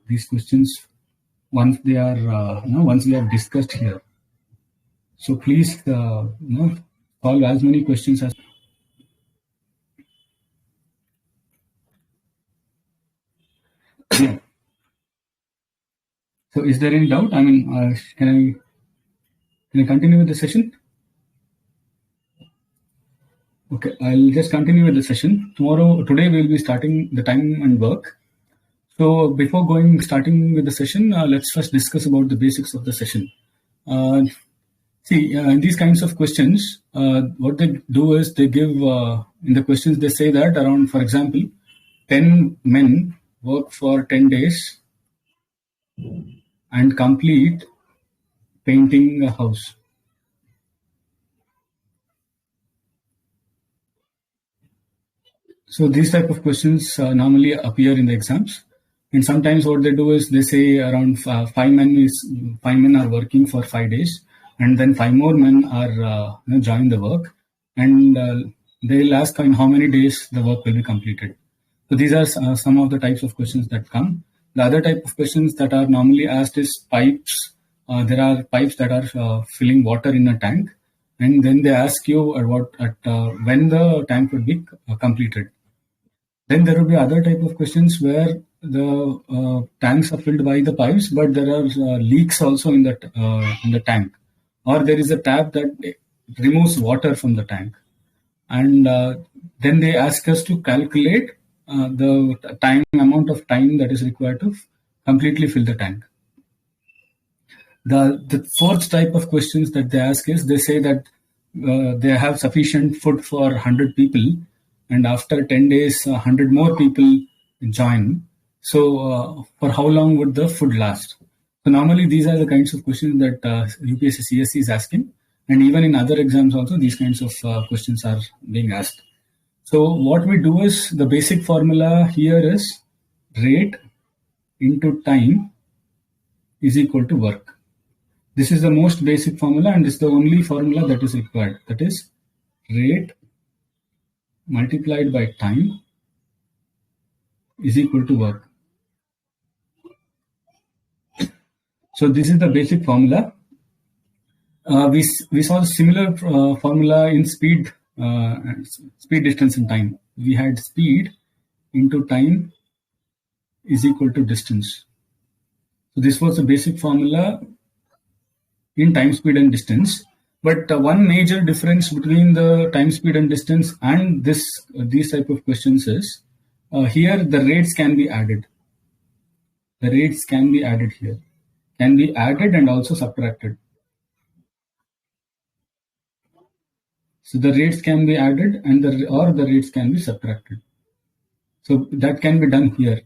these questions once they are once we have discussed here. So please solve as many questions as. So is there any doubt? I mean, can I continue with the session? Okay, I'll just continue with the session. Today we'll be starting the time and work. So before starting with the session, let's first discuss about the basics of the session. In these kinds of questions, what they do is they give, in the questions they say that around, for example, 10 men work for 10 days and complete painting a house. So these type of questions normally appear in the exams, and sometimes what they do is they say around 5 men are working for 5 days, and then 5 more men are join the work, and they'll ask in how many days the work will be completed. So these are some of the types of questions that come. The other type of questions that are normally asked is pipes. There are pipes that are filling water in a tank, and then they ask you when the tank would be completed. Then there will be other type of questions where the tanks are filled by the pipes, but there are leaks also in the tank, or there is a tap that removes water from the tank, and then they ask us to calculate the amount of time that is required to completely fill the tank. The fourth type of questions that they ask is they say that they have sufficient food for 100 people, and after 10 days, 100 more people join. So for how long would the food last? So normally these are the kinds of questions that UPSC CSC is asking, and even in other exams also these kinds of questions are being asked. So what we do is the basic formula here is rate into time is equal to work. This is the most basic formula, and this is the only formula that is required. That is rate multiplied by time is equal to work. So this is the basic formula. We saw a similar formula in speed, distance, and time. We had speed into time is equal to distance. So this was the basic formula in time, speed, and distance. But one major difference between the time, speed, and distance and these type of questions is here the rates can be added. The rates can be added here, can be added and also subtracted. So the rates can be added or the rates can be subtracted. So that can be done here.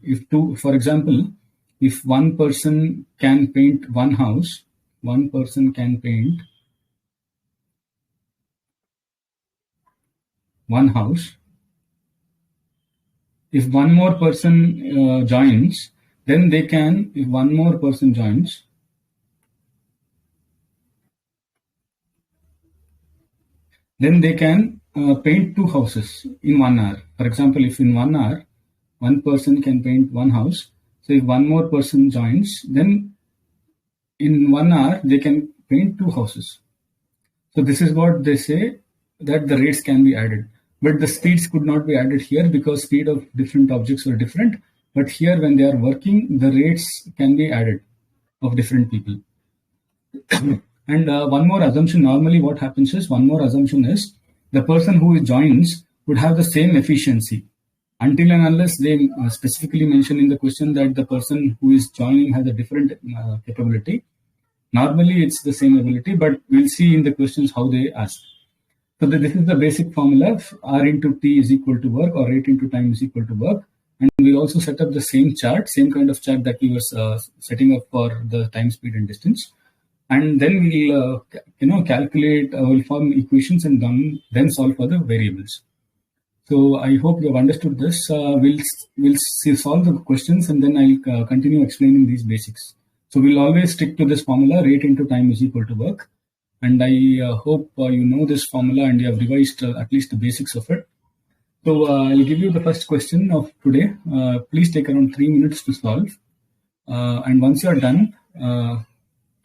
For example, if one person can paint one house, one person can paint one house. If one more person joins, then they can, if one more person joins, then they can paint 2 houses in 1 hour. For example, if in 1 hour, one person can paint 1 house. So if one more person joins, then in 1 hour, they can paint 2 houses. So this is what they say, that the rates can be added. But the speeds could not be added here because speed of different objects were different. But here when they are working, the rates can be added of different people. And one more assumption, normally what happens is, the person who joins would have the same efficiency until and unless they specifically mention in the question that the person who is joining has a different capability. Normally it's the same ability, but we'll see in the questions how they ask. So this is the basic formula. R into T is equal to work, or rate into time is equal to work. And we also set up the same same kind of chart that we were setting up for the time, speed, and distance. And then we'll calculate, we'll form equations and then solve for the variables. So I hope you have understood this. We'll solve the questions and then I'll continue explaining these basics. So we'll always stick to this formula, rate into time is equal to work. And I hope you know this formula and you have revised at least the basics of it. So I'll give you the first question of today. Please take around 3 minutes to solve. And once you are done,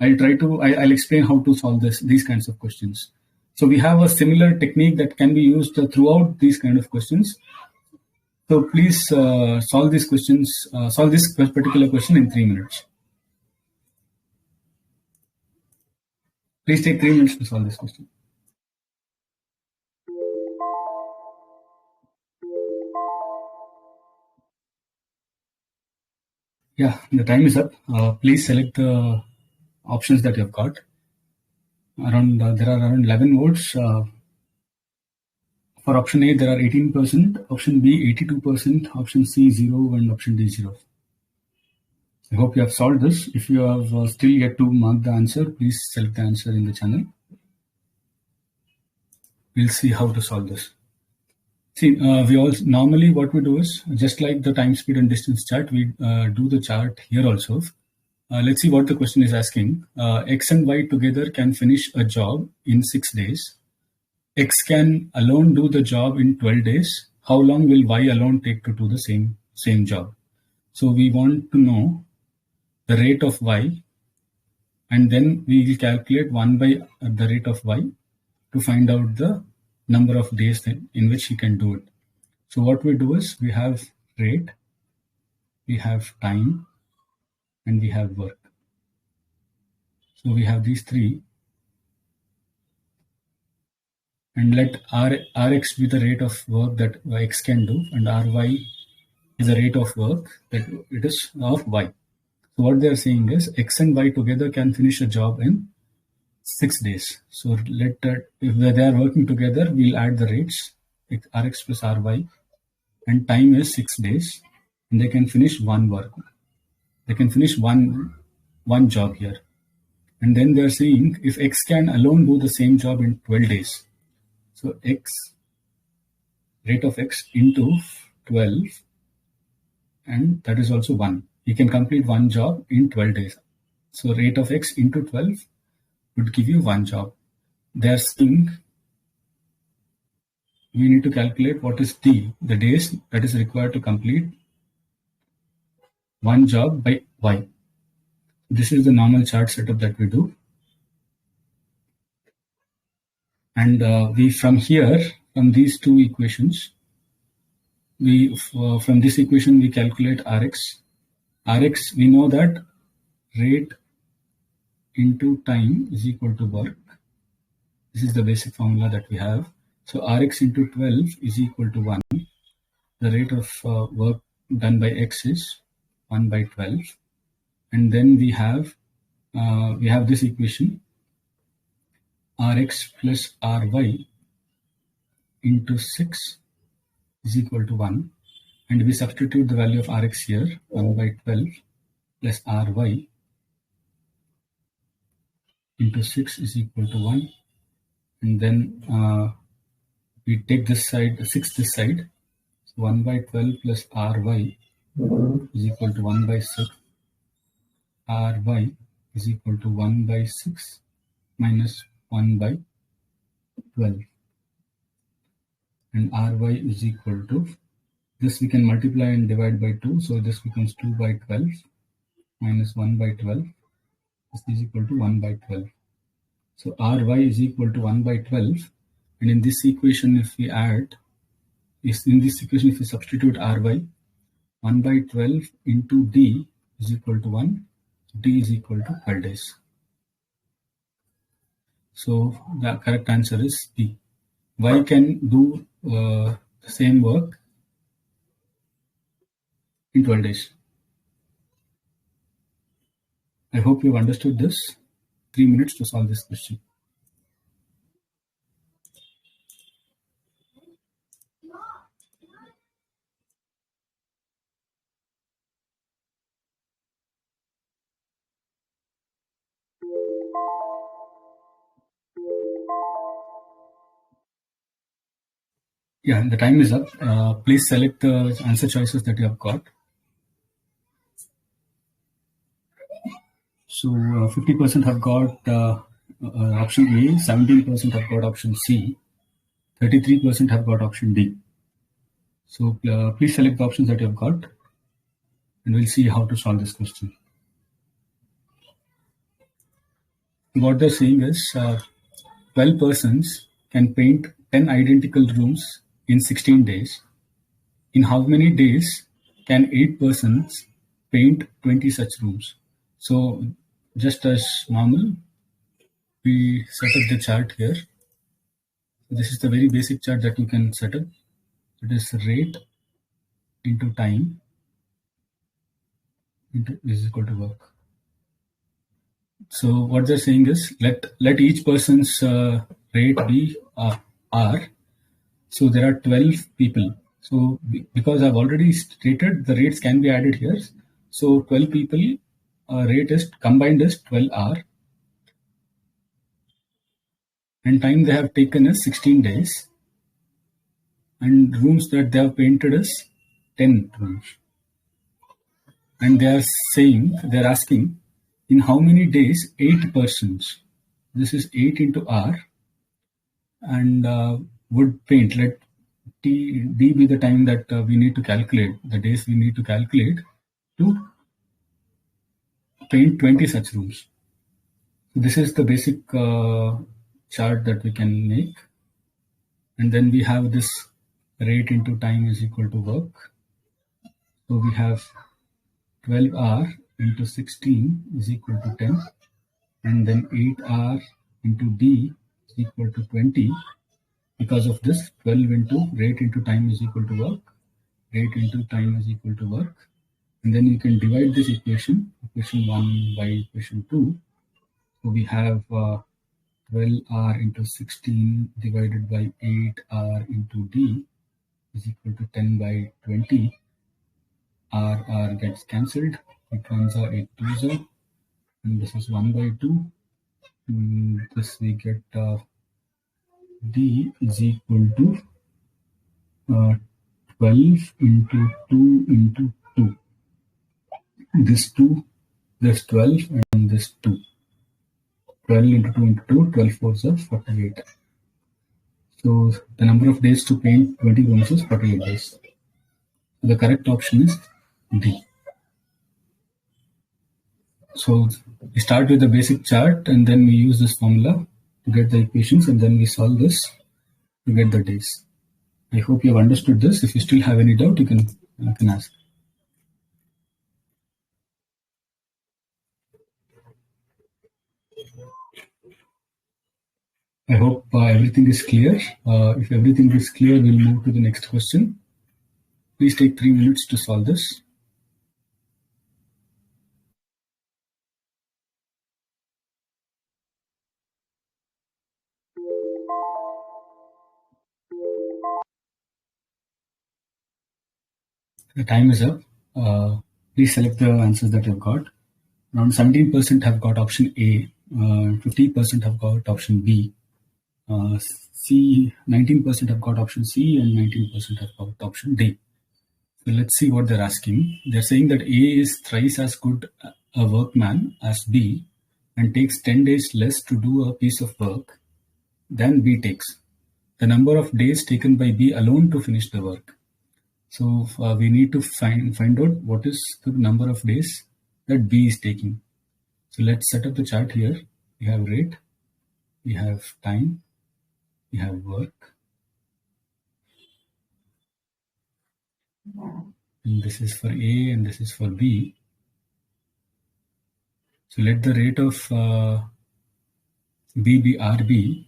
I'll explain how to solve these kinds of questions. So we have a similar technique that can be used throughout these kind of questions. So please solve these questions, solve this particular question in 3 minutes. Please take 3 minutes to solve this question. Yeah, the time is up. Please select the options that you have got. There are around 11 votes. For option A, there are 18%, option B, 82%, option C, 0, and option D, 0. I hope you have solved this. If you have still yet to mark the answer, please select the answer in the channel. We'll see how to solve this. See, normally what we do is, just like the time, speed, and distance chart, we do the chart here also. Let's see what the question is asking. X and Y together can finish a job in 6 days. X can alone do the job in 12 days. How long will Y alone take to do the same job? So we want to know the rate of Y, and then we will calculate 1 by the rate of Y to find out the number of days in which he can do it. So what we do is, we have rate, we have time, and we have work. So we have these three, and let Rx be the rate of work that X can do, and Ry is the rate of work that it is of Y. So what they are saying is, X and Y together can finish a job in 6 days. So if they are working together, we'll add the rates, Rx plus Ry, and time is 6 days, and they can finish one work. They can finish one job here. And then they're saying, if X can alone do the same job in 12 days, so X, rate of X into 12, and that is also 1. He can complete one job in 12 days. So rate of X into 12 would give you one job. They're saying we need to calculate what is T, the days that is required to complete one job by Y. This is the normal chart setup that we do. And from these two equations, from this equation, we calculate Rx. Rx, we know that rate into time is equal to work. This is the basic formula that we have. So Rx into 12 is equal to 1. The rate of work done by X is 1 by 12. And then we have this equation, Rx plus Ry into 6 is equal to 1. And we substitute the value of Rx here, 1 by 12 plus Ry into 6 is equal to 1. And then we take this side, 6 this side. So 1 by 12 plus Ry is equal to 1 by 6. Ry is equal to 1 by 6 minus 1 by 12. And Ry is equal to, this we can multiply and divide by 2. So this becomes 2 by 12 minus 1 by 12. This is equal to 1 by 12. So Ry is equal to 1 by 12. And in this equation, if we substitute Ry, 1 by 12 into D is equal to 1. D is equal to 12 days. So the correct answer is D. Y can do the same work in 12 days. I hope you've understood this. 3 minutes to solve this question. Yeah, the time is up. Please select the answer choices that you have got. So 50% have got option A, 17% have got option C, 33% have got option D. So please select the options that you have got, and we'll see how to solve this question. What they're saying is 12 persons can paint 10 identical rooms in 16 days. In how many days can 8 persons paint 20 such rooms? So just as normal, we set up the chart here. This is the very basic chart that you can set up. It is rate into time into is equal to work. So what they're saying is let each person's rate be R. So there are 12 people. So because I've already stated the rates can be added here. So 12 people rate is combined is 12R. And time they have taken is 16 days. And rooms that they have painted is 10 rooms. And they're asking in how many days 8 persons. This is 8 into R and would paint. Let D be the time that we need to calculate, the days we need to calculate to paint 20 such rooms. So this is the basic chart that we can make. And then we have this rate into time is equal to work. So we have 12R into 16 is equal to 10. And then 8R into D is equal to 20. Because of this, 12 into rate into time is equal to work. Rate into time is equal to work. And then you can divide this equation 1 by equation 2. So we have 12R into 16 divided by 8R into D is equal to 10 by 20. R gets cancelled. It comes out 8 2s, and this is 1 by 2. This we get D is equal to 12 into 2 into 2. This 2, this 12, and this 2. 12 into 2 into 2, 12 fours are 48. So the number of days to paint 20 rooms is 48 days. So the correct option is D. So we start with the basic chart and then we use this formula to get the equations and then we solve this to get the days. I hope you have understood this. If you still have any doubt, you can ask. I hope everything is clear. If everything is clear, we'll move to the next question. Please take 3 minutes to solve this. The time is up. Please select the answers that you've got. Around 17% have got option A, 50% have got option B, 19% have got option C, and 19% have got option D. So let's see what they're asking. They're saying that A is thrice as good a workman as B and takes 10 days less to do a piece of work than B takes. The number of days taken by B alone to finish the work. So we need to find out what is the number of days that B is taking. So let's set up the chart here. We have rate, we have time, we have work. And this is for A and this is for B. So let the rate of B be RB.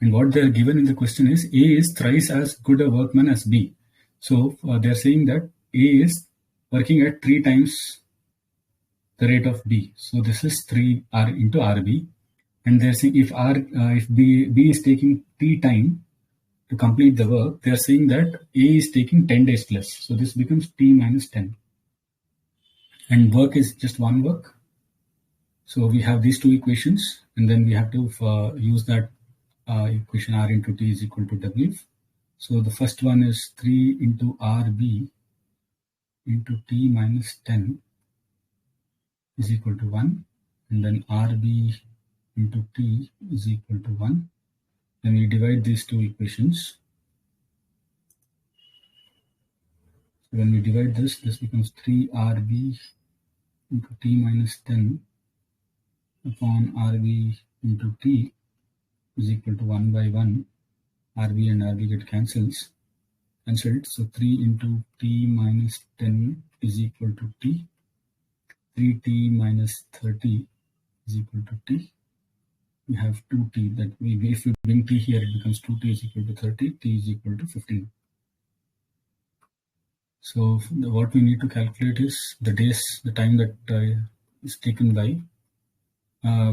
And what they are given in the question is A is thrice as good a workman as B. So they are saying that A is working at 3 times the rate of B. So this is 3R into RB. And they're saying if B is taking T time to complete the work, they're saying that A is taking 10 days less. So this becomes T minus 10. And work is just one work. So we have these two equations, and then we have to use that equation R into T is equal to W. So the first one is 3 into RB into T minus 10 is equal to 1. And then RB into T is equal to 1. Then we divide these two equations. So when we divide this becomes 3RB into T minus 10 upon RV into T is equal to 1 by 1. RV and RV get cancelled. So 3 into T minus 10 is equal to T. 3T minus 30 is equal to T. We have 2T. That if we bring T here, it becomes 2T is equal to 30. T is equal to 15. So what we need to calculate is the days, the time that is taken by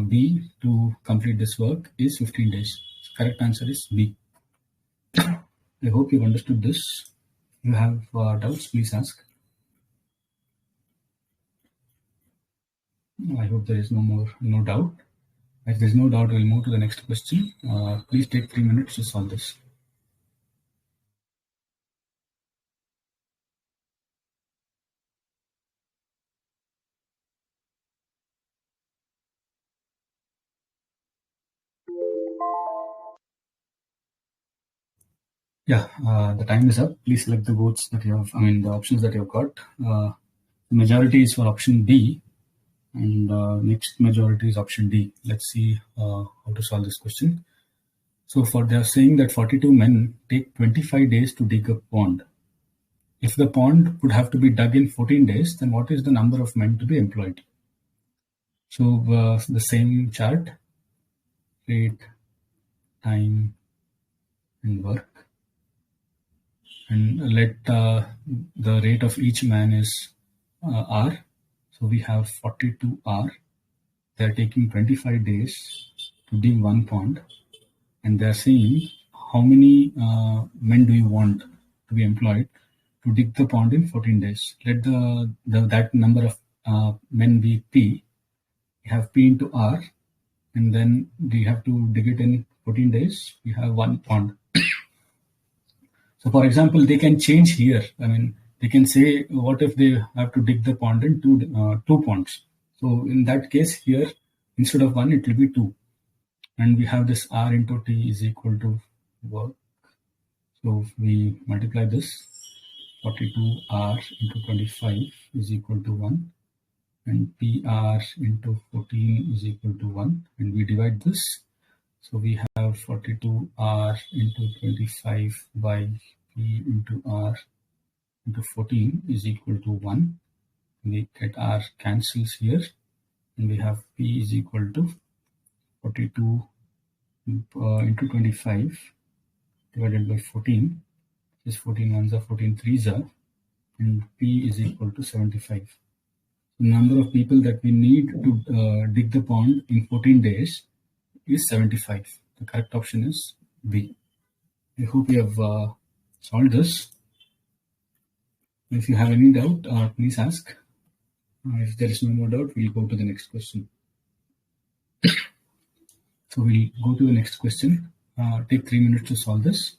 B to complete this work is 15 days. Correct answer is B. I hope you've understood this. If you have doubts, please ask. I hope there is no doubt. If there is no doubt, we'll move to the next question. Please take 3 minutes to solve this. Yeah, the time is up. Please select the votes that you have, the options that you have got. The majority is for option B, and next majority is option D. Let's see how to solve this question. So they are saying that 42 men take 25 days to dig a pond. If the pond would have to be dug in 14 days, then what is the number of men to be employed? So the same chart, rate, time, and work. And let the rate of each man is R. So we have 42 R. They are taking 25 days to dig one pond. And they are saying how many men do you want to be employed to dig the pond in 14 days. Let that number of men be P. We have P into R. And then we have to dig it in 14 days. We have one pond. So, for example, they can change here. They can say, what if they have to dig the pond in two ponds? So, in that case, here, instead of one, it will be two. And we have this R into T is equal to work. So, we multiply this. 42R into 25 is equal to 1. And PR into 14 is equal to 1. And we divide this. So we have 42R into 25 by P into R into 14 is equal to 1. We get R cancels here. And we have P is equal to 42 into 25 divided by 14. This 14 ones are 14 threes are. And P is equal to 75. The number of people that we need to dig the pond in 14 days is 75. The correct option is B. I hope you have solved this. If you have any doubt, please ask. If there is no more doubt, we'll go to the next question. So we'll go to the next question. Take 3 minutes to solve this.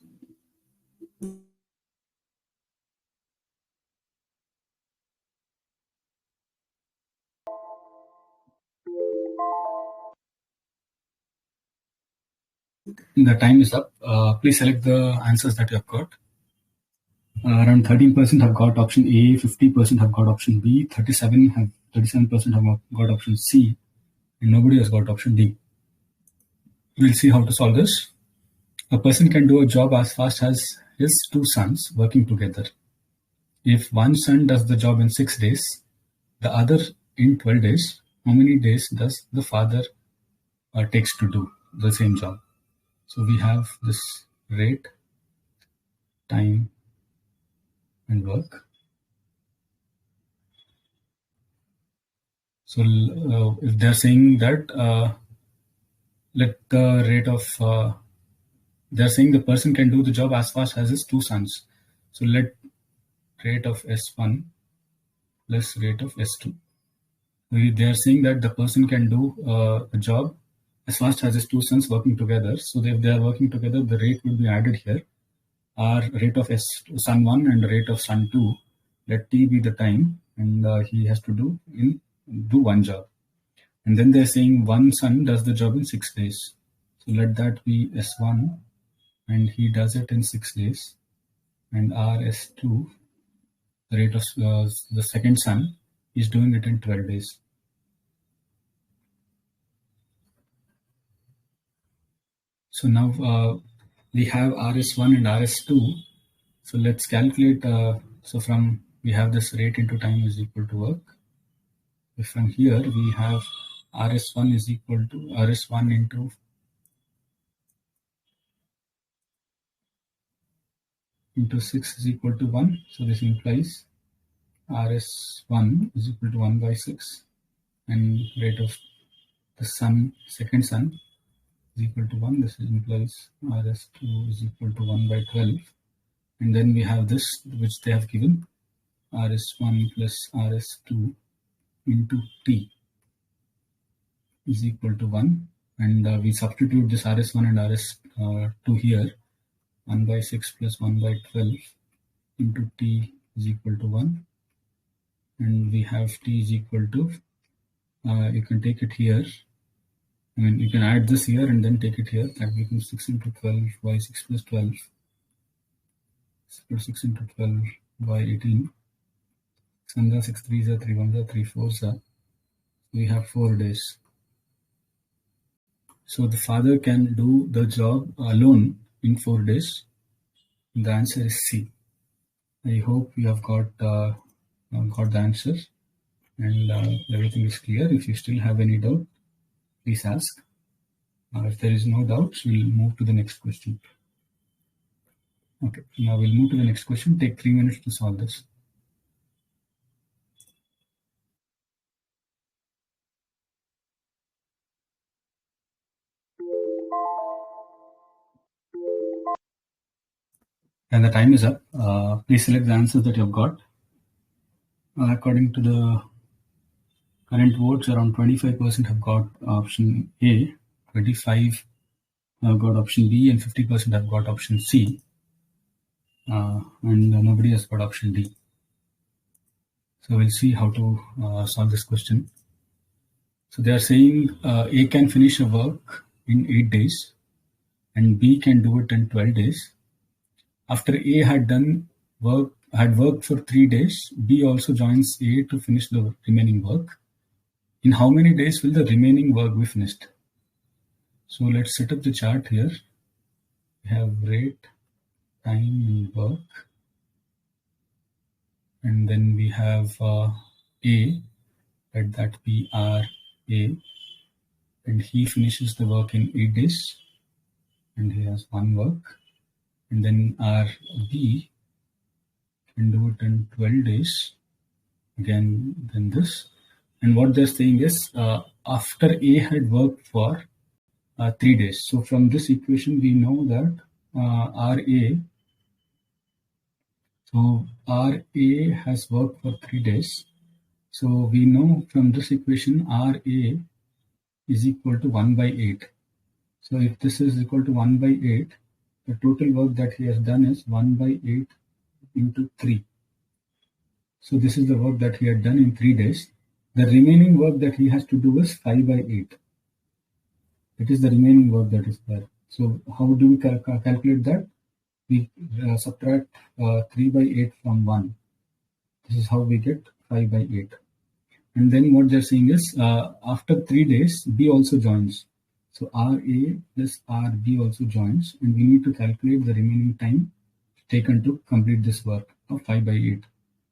The time is up. Please select the answers that you have got. Around 13% have got option A, 50% have got option B, 37% have got option C, and nobody has got option D. We'll see how to solve this. A person can do a job as fast as his two sons working together. If one son does the job in 6 days, the other in 12 days, how many days does the father takes to do the same job? So we have this rate, time, and work. So if they're saying that let the rate of they're saying the person can do the job as fast as his two sons. So let rate of S1 plus rate of S2. They're saying that the person can do a job as fast as his two sons working together. So if they are working together, the rate will be added here. Our rate of son 1 and rate of son 2. Let T be the time, and he has to do one job. And then they're saying one son does the job in 6 days. So let that be S1, and he does it in 6 days. And RS2, the rate of the second son, is doing it in 12 days. So now we have RS1 and RS2. So let's calculate. So from we have this rate into time is equal to work. If from here we have RS1 is equal to RS1 into 6 is equal to 1. So this implies RS1 is equal to 1 by 6, and rate of the second sun is equal to 1. This implies RS2 is equal to 1 by 12. And then we have this, which they have given, RS1 plus RS2 into T is equal to 1. And we substitute this RS1 and RS2 here. 1 by 6 plus 1 by 12 into T is equal to 1. And we have T is equal to, you can take it here. I mean, you can add this here and then take it here. That becomes 6 into 12 by 6 plus 12. 6 into 12 by 18. 6 3s are 3 1s are 3 4s are. We have 4 days. So the father can do the job alone in 4 days. The answer is C. I hope you have got the answer and everything is clear. If you still have any doubt, please ask. If there is no doubts, we'll move to the next question. Okay, now we'll move to the next question. Take 3 minutes to solve this. And the time is up. Please select the answers that you have got. According to the current votes, around 25% have got option A, 25% have got option B, and 50% have got option C. And nobody has got option D. So we'll see how to solve this question. So they are saying A can finish a work in 8 days and B can do it in 12 days. After A had worked for 3 days, B also joins A to finish the remaining work. In how many days will the remaining work be finished? So let's set up the chart here. We have rate, time, and work. And then we have A, let that be RA, and he finishes the work in 8 days, and he has 1 work. And then RB can do it in 12 days, again, then this. And what they're saying is, after A had worked for 3 days. So from this equation, we know that RA has worked for 3 days. So we know from this equation, RA is equal to 1 by 8. So if this is equal to 1 by 8, the total work that he has done is 1 by 8 into 3. So this is the work that he had done in 3 days. The remaining work that he has to do is 5 by 8. It is the remaining work that is there. So how do we calculate that? We subtract 3 by 8 from 1. This is how we get 5 by 8. And then what they're saying is, after 3 days, B also joins. So RA plus RB also joins, and we need to calculate the remaining time taken to complete this work of 5 by 8.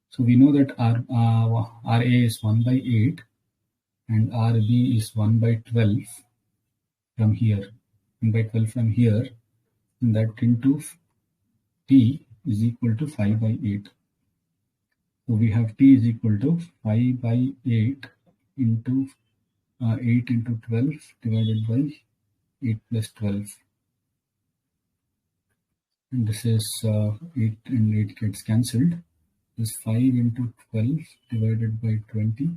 So we know that RA is 1 by 8 and RB is 1 by 12 from here, 1 by 12 from here, and that into T is equal to 5 by 8. So we have T is equal to 5 by 8 into 8 into 12 divided by 8 plus 12. And this is 8 and 8 gets cancelled. This 5 into 12 divided by 20.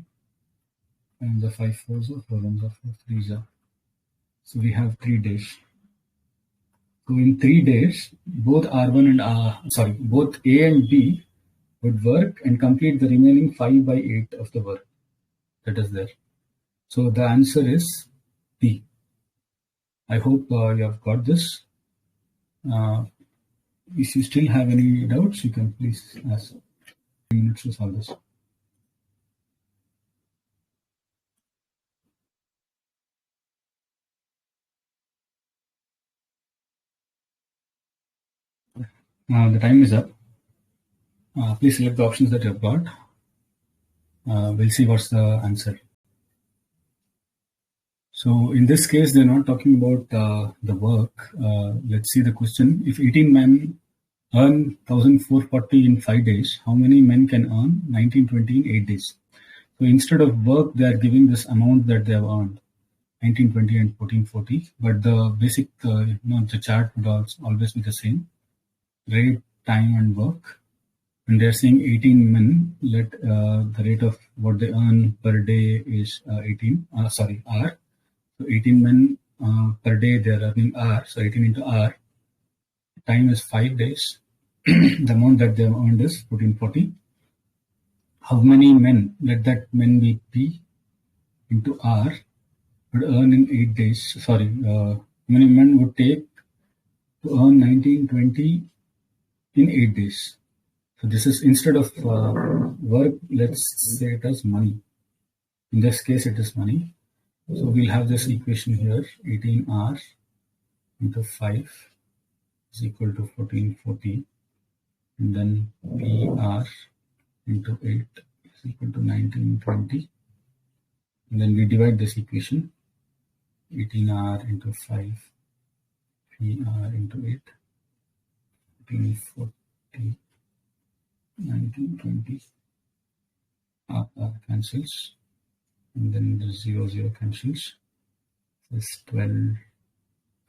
And the 5 4s are 4 1s are 4 3s are. So we have 3 days. So in 3 days, both R1 and both A and B would work and complete the remaining 5 by 8 of the work that is there. So the answer is B. I hope you have got this. If you still have any doubts, you can please ask. 3 minutes to solve this. The time is up. Please select the options that you have got. We'll see what's the answer. So in this case, they're not talking about the work. Let's see the question. If 18 men earn 1,440 in 5 days, how many men can earn 1920 in 8 days? So instead of work, they are giving this amount that they have earned, 1920 and 1440. But the basic, the chart would always be the same: rate, time, and work. And they're saying 18 men. Let the rate of what they earn per day is hour. So 18 men per day they are earning hour. So 18 into hour. Time is 5 days. The amount that they have earned is 1440. How many men? Let that men be P into R would earn in 8 days. How many men would take to earn 1920 in 8 days? So this is instead of work, let's say it as money. In this case, it is money. So we'll have this equation here: 18R into 5 is equal to 1440. And then PR into 8 is equal to 1920. And then we divide this equation: 18R into 5, PR into 8, 1440, 1920. R cancels. And then the 0, 0 cancels. This 12,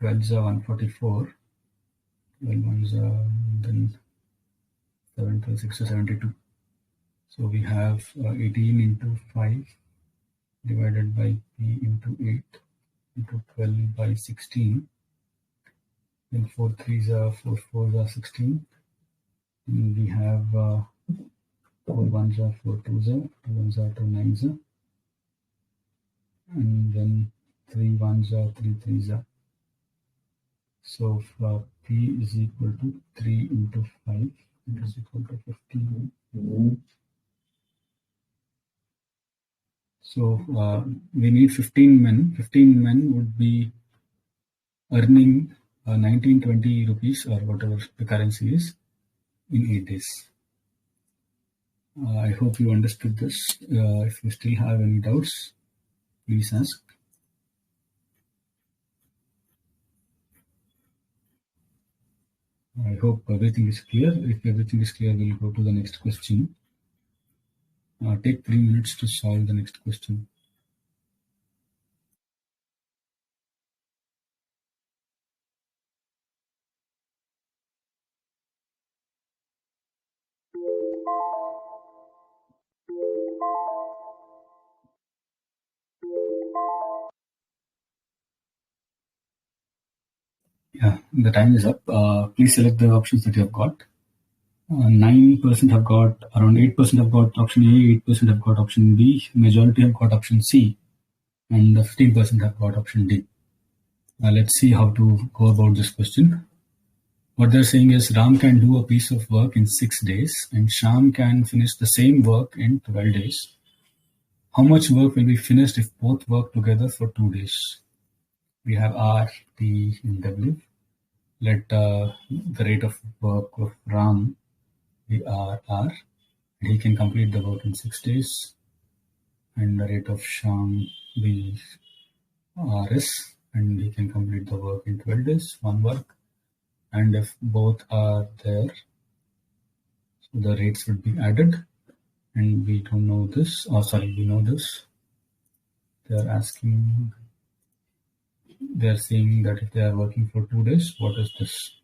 12s are 144. 12 ones are then 7, 12, 6 are 72. So we have 18 into 5 divided by P into 8 into 12 by 16. Then 4 3s are 4 4s are 16. And we have 4 1s are 4 2s are 2 1s are 2 9s are. And then 3 1s are 3 3s are. So P is equal to 3 into 5. It is equal to 15. So we need 15 men. 15 men would be earning 1920 rupees or whatever the currency is in 8 days. I hope you understood this. If you still have any doubts, please ask. I hope everything is clear. If everything is clear, we'll go to the next question. Take 3 minutes to solve the next question. Yeah, the time is up. Please select the options that you have got. 9% have got, around 8% have got option A, 8% have got option B, majority have got option C, and 15% have got option D. Let's see how to go about this question. What they're saying is Ram can do a piece of work in 6 days and Sham can finish the same work in 12 days. How much work will be finished if both work together for 2 days? We have R, T, and W. Let the rate of work of Ram be R. He can complete the work in 6 days. And the rate of Sham be RS, and he can complete the work in 12 days, one work. And if both are there, so the rates would be added. And we don't know this, we know this. They're saying that if they are working for 2 days, what is this?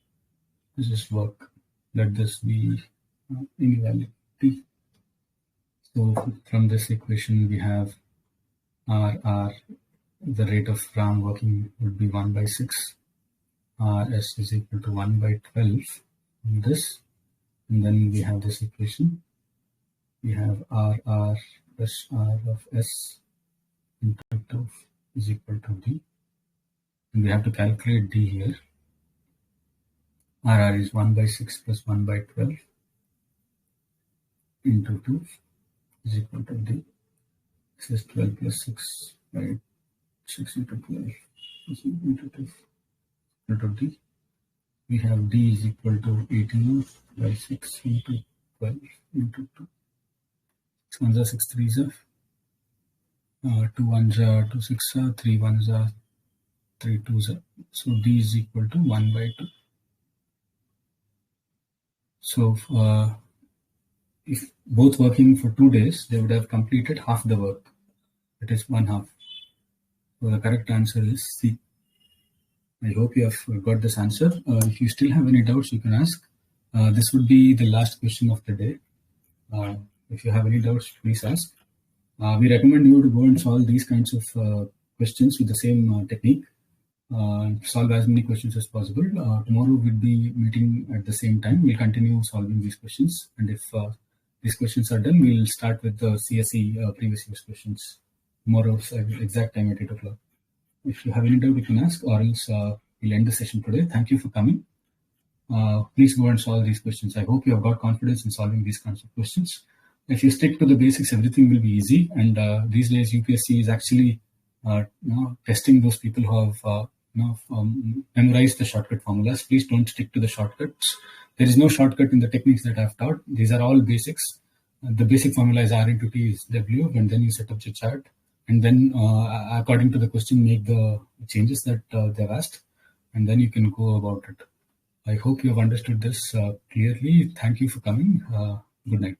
This is work. Let this be inequality. So from this equation, we have R, the rate of Ram working would be 1 by 6. S is equal to 1 by 12. This, and then we have this equation. We have R plus R of S into 2 is equal to D. And we have to calculate D here. R is 1 by 6 plus 1 by 12 into 2 is equal to D. This is 12 plus 6 by 6 into 12 is into 2 equal to D. we have D is equal to 18 by 6 into 12 into 2. 6 ones are 6 threes are 2 ones are 2 6 are 3 ones are 3 twos are. So D is equal to 1 by 2. So if both working for 2 days, they would have completed half the work. That is 1/2. So the correct answer is C. I hope you have got this answer. If you still have any doubts, you can ask. This would be the last question of the day. If you have any doubts, please ask. We recommend you to go and solve these kinds of questions with the same technique. Solve as many questions as possible. Tomorrow we'll be meeting at the same time. We'll continue solving these questions. And if these questions are done, we'll start with the CSE previous year's questions. Tomorrow's exact time at 8 o'clock. If you have any doubt, you can ask, or else we'll end the session today. Thank you for coming. Please go and solve these questions. I hope you have got confidence in solving these kinds of questions. If you stick to the basics, everything will be easy. And these days, UPSC is actually testing those people who have memorized the shortcut formulas. Please don't stick to the shortcuts. There is no shortcut in the techniques that I've taught. These are all basics. The basic formula is R into T is W, and then you set up the chart. And then, according to the question, make the changes that they've asked, and then you can go about it. I hope you have understood this clearly. Thank you for coming. Good night.